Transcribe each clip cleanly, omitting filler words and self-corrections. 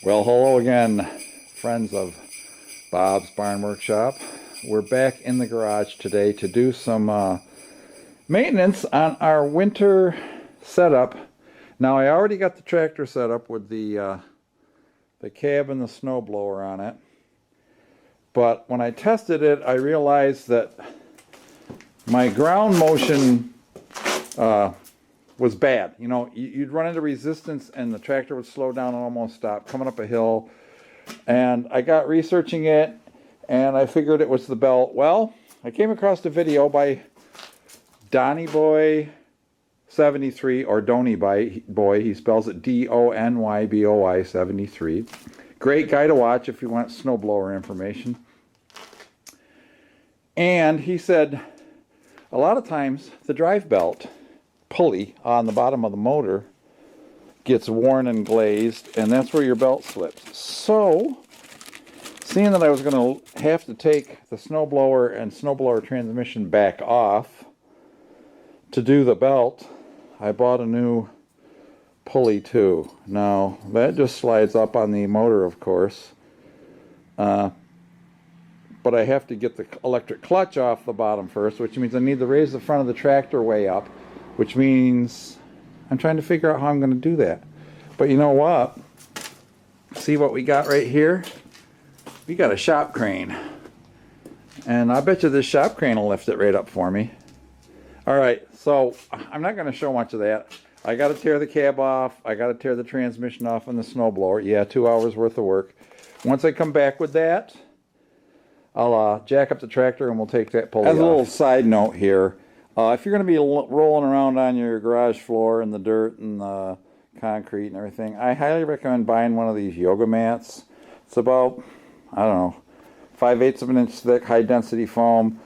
Well, hello again, friends of Bob's Barn Workshop. We're back in the garage today to do some maintenance on our winter setup. Now, I already got the tractor set up with the cab and the snowblower on it. But when I tested it, I realized that my ground motion was bad. You know, you'd run into resistance and the tractor would slow down and almost stop coming up a hill. And I got researching it and I figured it was the belt. Well, I came across a video by Donny Boy 73, or Donny Boy, he spells it D-O-N-Y-B-O-I 73. Great guy to watch if you want snowblower information. And he said a lot of times the drive belt pulley on the bottom of the motor gets worn and glazed, and that's where your belt slips. So, seeing that I was going to have to take the snowblower and snowblower transmission back off to do the belt, I bought a new pulley too. Now, that just slides up on the motor, of course, but I have to get the electric clutch off the bottom first, which means I need to raise the front of the tractor way up, which means I'm trying to figure out how I'm going to do that. But you know what? See what we got right here? We got a shop crane. And I bet you this shop crane will lift it right up for me. Alright, so I'm not going to show much of that. I got to tear the cab off. I got to tear the transmission off on the snowblower. Yeah, 2 hours worth of work. Once I come back with that, I'll jack up the tractor and we'll take that pulley off. As a little side note here, if you're going to be rolling around on your garage floor in the dirt and the concrete and everything, I highly recommend buying one of these yoga mats. It's about, I don't know, 5/8 of an inch thick, high density foam.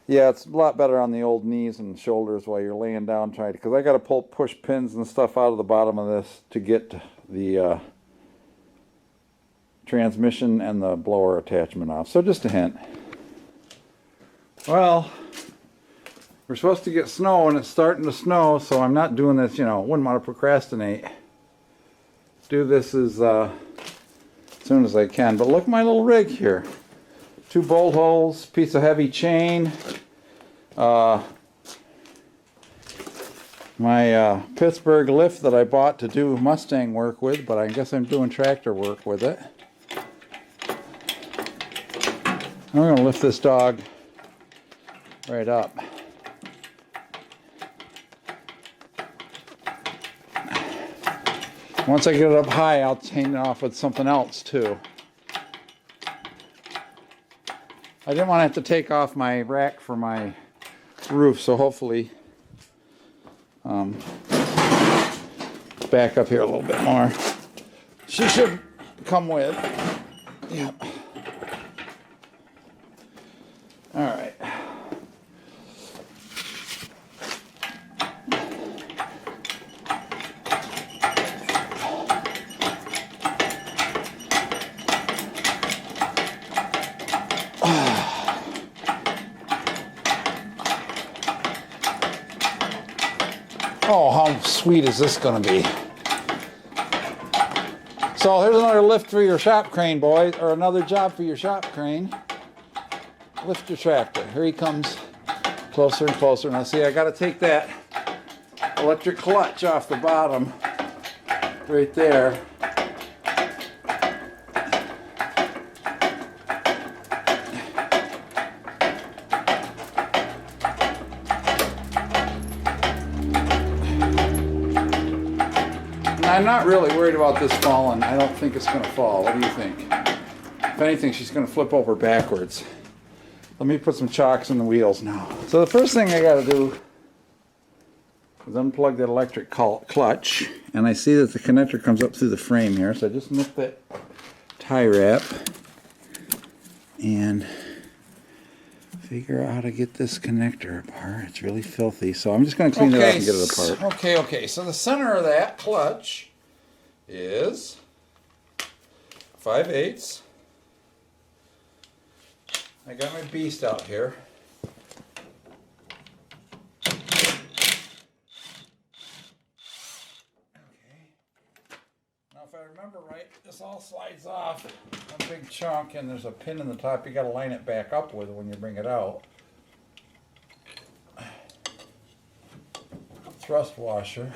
Yeah, it's a lot better on the old knees and shoulders while you're laying down trying to, because I got to push pins and stuff out of the bottom of this to get the transmission and the blower attachment off. So just a hint. Well, we're supposed to get snow and it's starting to snow, so I'm not doing this, you know, wouldn't want to procrastinate. Do this as soon as I can. But look at my little rig here. 2 bolt holes, piece of heavy chain, my Pittsburgh lift that I bought to do Mustang work with, but I guess I'm doing tractor work with it. I'm going to lift this dog right up. Once I get it up high, I'll chain it off with something else too. I didn't want to have to take off my rack for my roof, so hopefully back up here a little bit more. She should come with. Yep. All right. Oh, how sweet is this going to be? So here's another lift for your shop crane, boys, or another job for your shop crane. Lift your tractor. Here he comes closer and closer. Now see, I got to take that electric clutch off the bottom right there. I'm not really worried about this falling. I don't think it's going to fall. What do you think? If anything, she's going to flip over backwards. Let me put some chocks in the wheels now. So the first thing I got to do is unplug that electric clutch. And I see that the connector comes up through the frame here. So I just nip that tie wrap and figure out how to get this connector apart. It's really filthy. So I'm just going to clean it up and get it apart. Okay. So the center of that clutch is 5/8. I got my beast out here. Now if I remember right, this all slides off a big chunk, and there's a pin in the top you got to line it back up with when you bring it out. Thrust washer.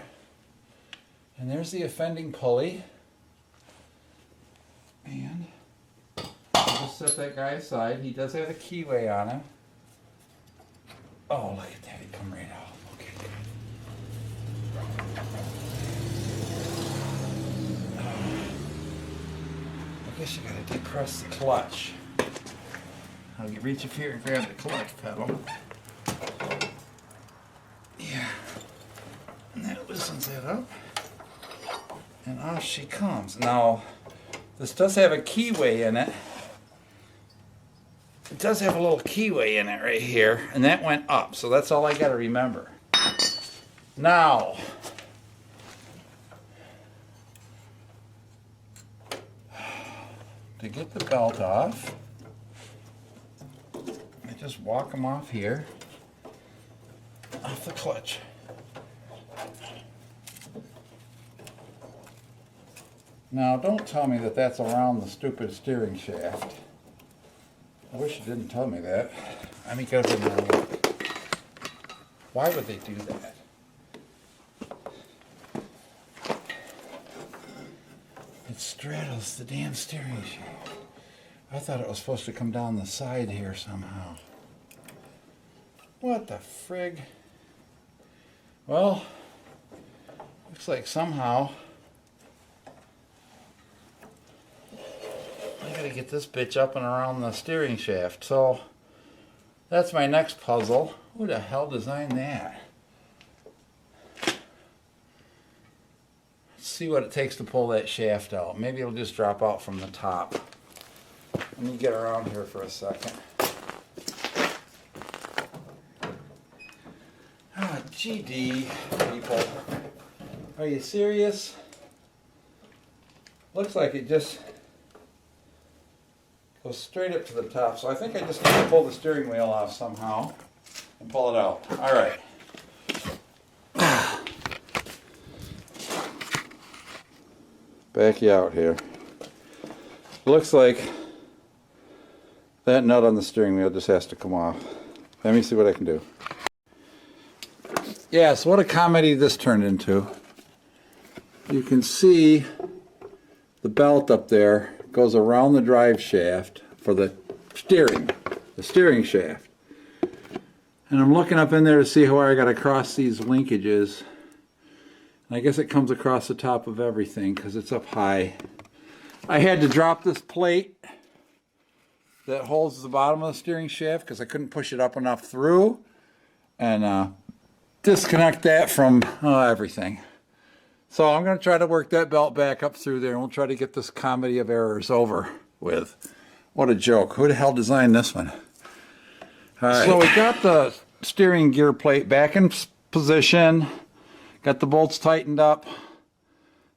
And there's the offending pulley. And I'll just set that guy aside. He does have a keyway on him. Oh, look at that. He come right out. Okay, good. I guess you gotta depress the clutch. I'll reach up here and grab the clutch pedal. Yeah. And that loosens it up. And off she comes. Now, this does have a keyway in it. It does have a little keyway in it right here, and that went up, so that's all I got to remember. Now, to get the belt off, I just walk them off here, off the clutch. Now, don't tell me that that's around the stupid steering shaft. I wish you didn't tell me that. I mean, go ahead and look. Why would they do that? It straddles the damn steering shaft. I thought it was supposed to come down the side here somehow. What the frig? Well, looks like somehow I gotta get this bitch up and around the steering shaft. So that's my next puzzle. Who the hell designed that? Let's see what it takes to pull that shaft out. Maybe it'll just drop out from the top. Let me get around here for a second. Ah, GD, people. Are you serious? Looks like it just goes straight up to the top. So I think I just need to pull the steering wheel off somehow and pull it out. All right. Back you out here. Looks like that nut on the steering wheel just has to come off. Let me see what I can do. Yeah, so what a comedy this turned into. You can see the belt up there goes around the drive shaft for the steering shaft. And I'm looking up in there to see how I got to cross these linkages. And I guess it comes across the top of everything because it's up high. I had to drop this plate that holds the bottom of the steering shaft because I couldn't push it up enough through, and disconnect that from everything. So I'm going to try to work that belt back up through there, and we'll try to get this comedy of errors over with. What a joke. Who the hell designed this one? All right. So we got the steering gear plate back in position. Got the bolts tightened up.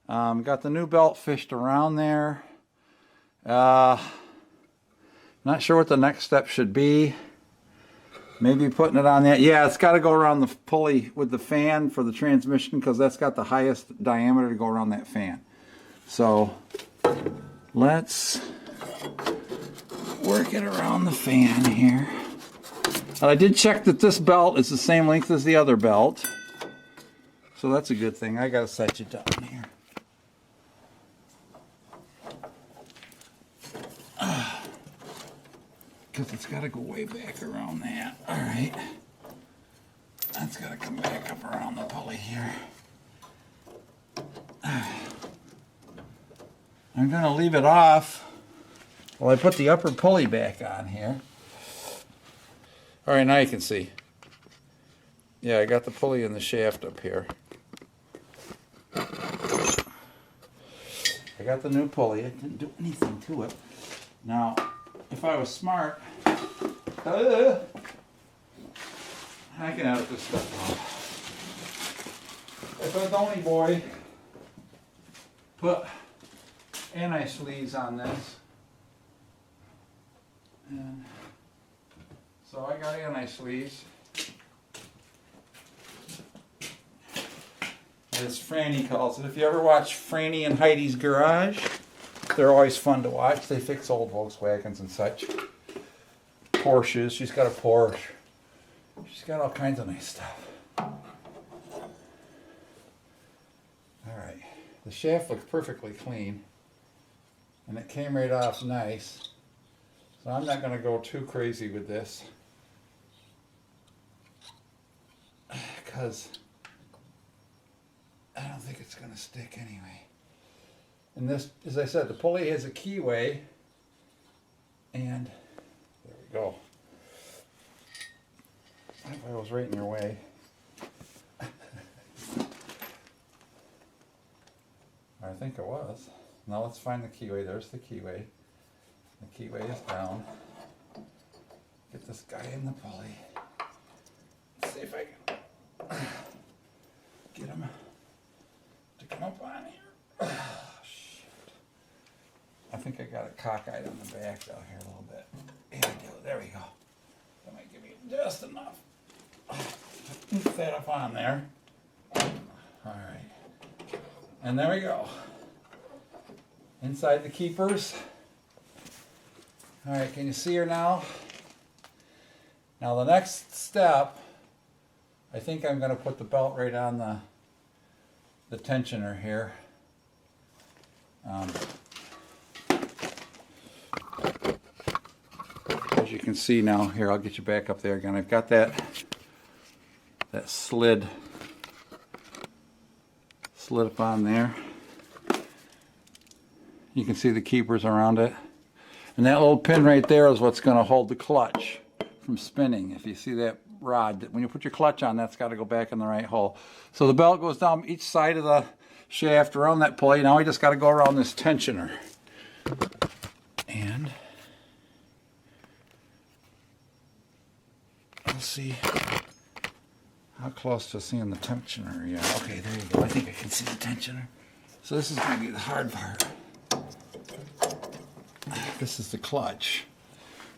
Got the new belt fished around there. Not sure what the next step should be. Maybe putting it on that. Yeah, it's got to go around the pulley with the fan for the transmission because that's got the highest diameter to go around that fan. So let's work it around the fan here. And I did check that this belt is the same length as the other belt. So that's a good thing. I got to set you down here. Because it's got to go way back around that. All right. That's got to come back up around the pulley here. I'm going to leave it off while I put the upper pulley back on here. All right, now you can see. Yeah, I got the pulley and the shaft up here. I got the new pulley. I didn't do anything to it. Now, if I was smart, I can edit this stuff out. If a Donny boy put anti-sleeves on this, and so I got anti-sleeves. as Franny calls it. If you ever watch Franny and Heidi's Garage, they're always fun to watch. They fix old Volkswagens and such. Porsches. She's got a Porsche. She's got all kinds of nice stuff. Alright. The shaft looks perfectly clean. And it came right off nice. So I'm not going to go too crazy with this. Because I don't think it's going to stick anyway. And this, as I said, the pulley has a keyway. And there we go. I was right in your way. I think it was. Now let's find the keyway. There's the keyway. The keyway is down. Get this guy in the pulley. Let's see if I can get him to come up on here. Oh, shit. I think I got it cockeyed on the back down here a little bit. Yeah, I do. There we go. That might give me just enough. Move that up on there. Alright. And there we go. Inside the keepers. Alright, can you see her now? Now the next step, I think I'm going to put the belt right on the tensioner here. As you can see now, here I'll get you back up there again. I've got that slid up on there. You can see the keepers around it. And that little pin right there is what's going to hold the clutch from spinning. If you see that rod, when you put your clutch on, that's got to go back in the right hole. So the belt goes down each side of the shaft around that pulley. Now we just got to go around this tensioner. And we'll see how close to seeing the tensioner. Yeah, okay, there you go. I think I can see the tensioner. So this is going to be the hard part. This is the clutch.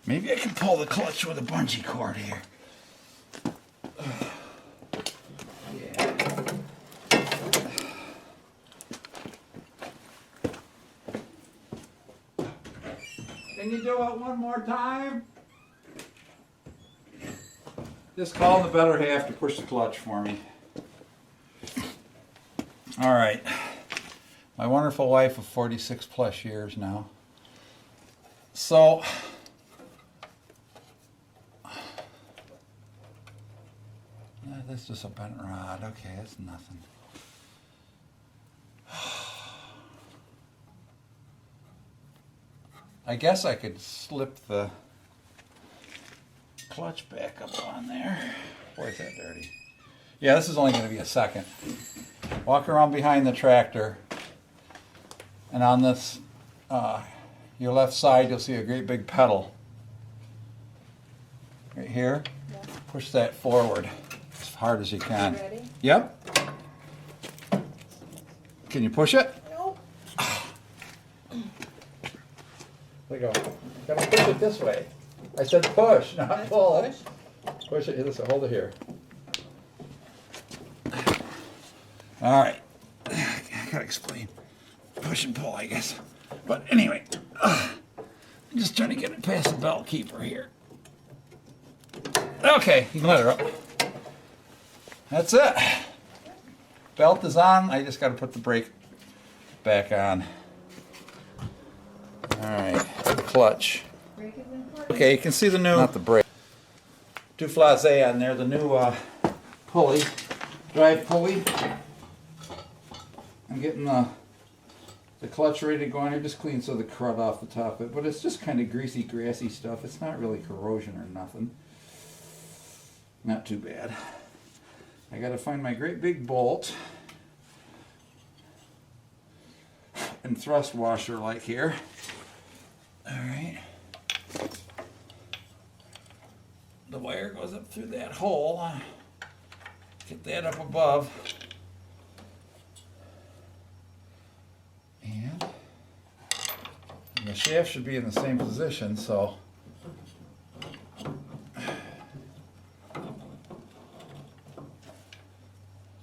Maybe I can pull the clutch with a bungee cord here. Yeah. Can you do it one more time? Just call the better half to push the clutch for me. All right. My wonderful wife of 46 plus years now. So, this is just a bent rod. Okay, that's nothing. I guess I could slip the clutch back up on there. Boy, is that dirty. Yeah, this is only going to be a second. Walk around behind the tractor, and on this your left side you'll see a great big pedal right here. Yeah. Push that forward as hard as you can. You ready? Yep. Can you push it? Nope. There you go. Gotta push it this way. I said push, not That's pull. push. Push it. Listen, hold it here. All right. I gotta explain. Push and pull, I guess. But anyway, I'm just trying to get it past the belt keeper here. Okay, you can let her up. That's it. Belt is on. I just got to put the brake back on. All right, the clutch. Brake is important. Okay, you can see the new, not the brake, Duflaze on there, the new pulley, drive pulley. I'm getting the clutch ready to go on here, just clean so the crud off the top of it, but it's just kind of greasy, grassy stuff. It's not really corrosion or nothing. Not too bad. I got to find my great big bolt and thrust washer like here. All right. The wire goes up through that hole. Get that up above. And the shaft should be in the same position, so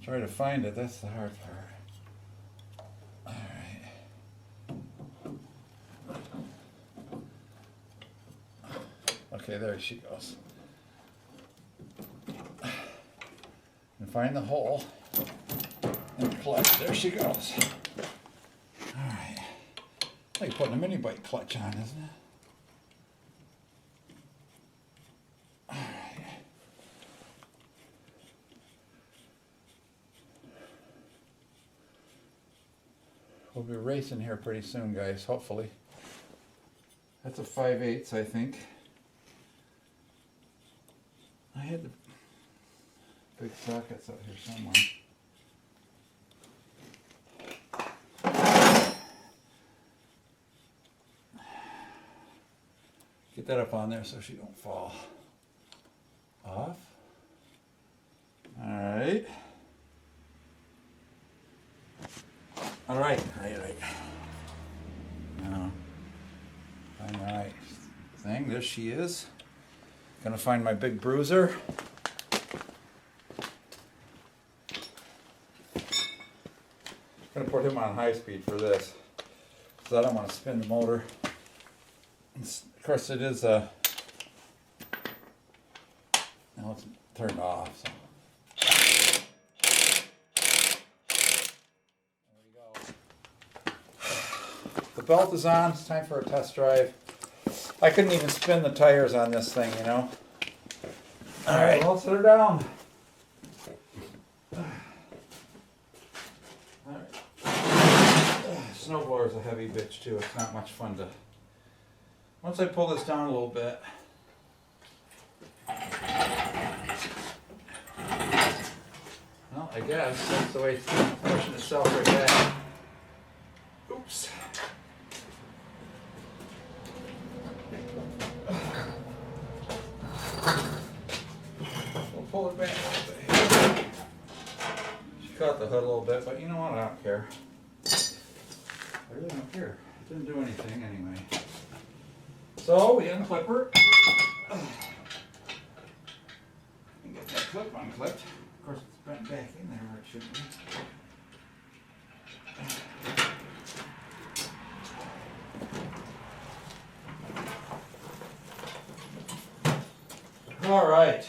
Try to find it, that's the hard part. Alright. Okay, there she goes. And find the hole in the clutch. There she goes. Alright. Like putting a mini bike clutch on, isn't it? We'll be racing here pretty soon, guys, hopefully. That's a 5/8, I think. I had the big sockets up here somewhere. Get that up on there so she don't fall off. All right. All right. Now, find the right thing. There she is. Gonna find my big bruiser. Gonna put him on high speed for this, because I don't want to spin the motor. Of course, it is now it's turned off. So. The belt is on. It's time for a test drive. I couldn't even spin the tires on this thing, you know. All right, well, set her down. All right. Snowblower is a heavy bitch too. It's not much fun to. Once I pull this down a little bit. Well, I guess that's the way it's pushing itself right back. Oops. We'll pull it back a little bit here. She caught the hood a little bit, but you know what? I don't care. I really don't care. It didn't do anything anyway. So we unclip her. And get that clip unclipped. Of course, it's bent back in there where it shouldn't be. All right.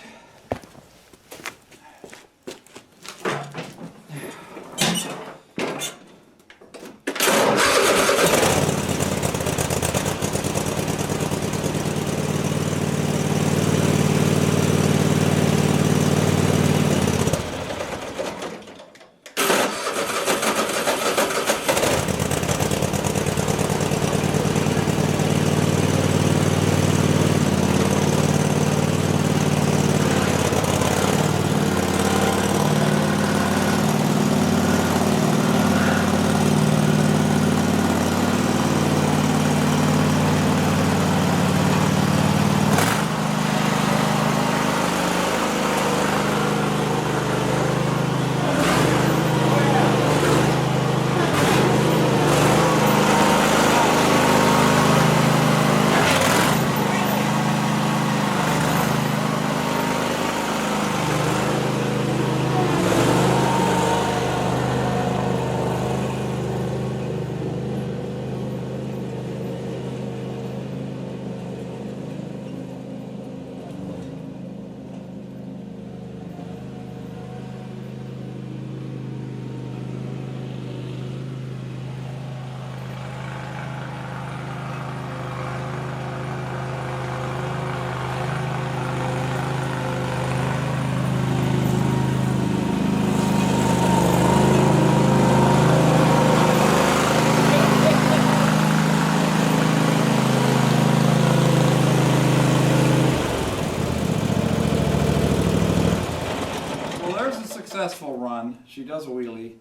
Successful run. She does a wheelie.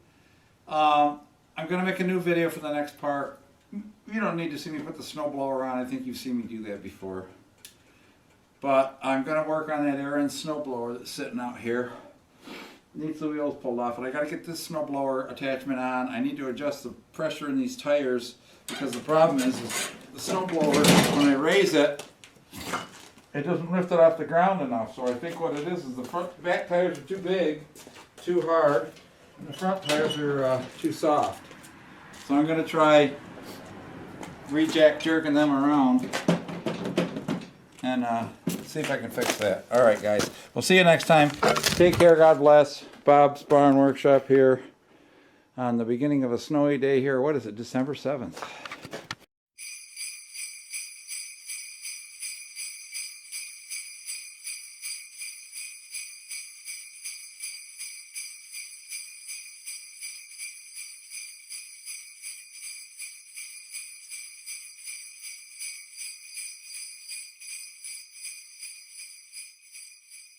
I'm going to make a new video for the next part. You don't need to see me put the snowblower on. I think you've seen me do that before. But I'm going to work on that air end snowblower that's sitting out here. Needs the wheels pulled off. And I got to get this snowblower attachment on. I need to adjust the pressure in these tires, because the problem is the snowblower, when I raise it, it doesn't lift it off the ground enough. So I think what it is the back tires are too big, too hard, And the front tires are too soft. So I'm going to try rejack jerking them around and see if I can fix that. All right, guys. We'll see you next time. Take care. God bless. Bob's Barn Workshop here on the beginning of a snowy day here. What is it? December 7th.